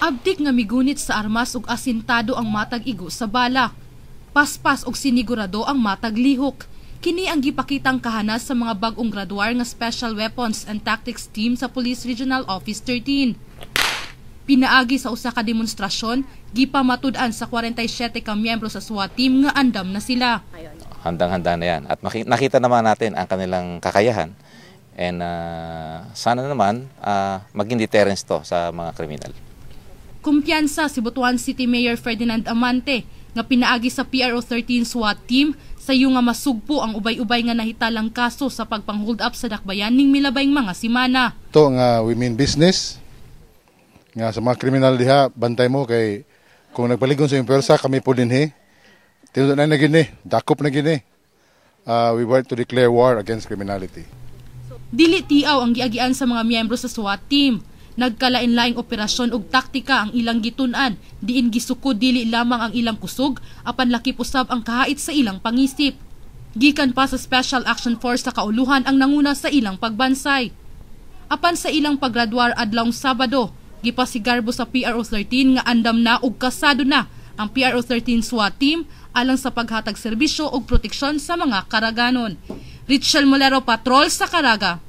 Abdik nga migunit sa armas ug asintado ang matag igo sa bala. Paspas ug sinigurado ang matag lihok. Kini ang gipakitang kahanas sa mga bag-ong graduar nga Special Weapons and Tactics Team sa Police Regional Office 13. Pinaagi sa usa ka demonstrasyon, gipamatud-an sa 47 ka miyembro sa SWAT team nga andam na sila. Handang-handa na yan. At nakita naman natin ang kanilang kakayahan. And sana naman maging deterrence to sa mga kriminal. Kumpiyansa si Butuan City Mayor Ferdinand Amante nga pinaagi sa PRO 13 SWAT team sa iyo nga masugpo ang ubay-ubay nga nahitalang kaso sa pagpang-hold up sa dakbayan ning milabayng mga simana. Ito nga we mean business nga sa mga kriminal diha, bantay mo kay kung nagpaligon sa impersa kami po dinhi. Tinuod na gini, dakop na gini. We want to declare war against criminality. Dili tiaw ang giagian sa mga miyembro sa SWAT team. Nagkalain-laing operasyon ug taktika ang ilang gitun-an, diin gisukod dili lamang ang ilang kusog, apan lakip usab ang kahait sa ilang pangisip. Gikan pa sa Special Action Force sa kauluhan ang nanguna sa ilang pagbansay. Apan sa ilang paggraduar adlawng Sabado, gipasigarbo sa PRO 13 nga andam na ug kasado na ang PRO 13 SWAT team alang sa paghatag serbisyo ug proteksyon sa mga karaganon. Richelle Molero, Patrol sa Caraga.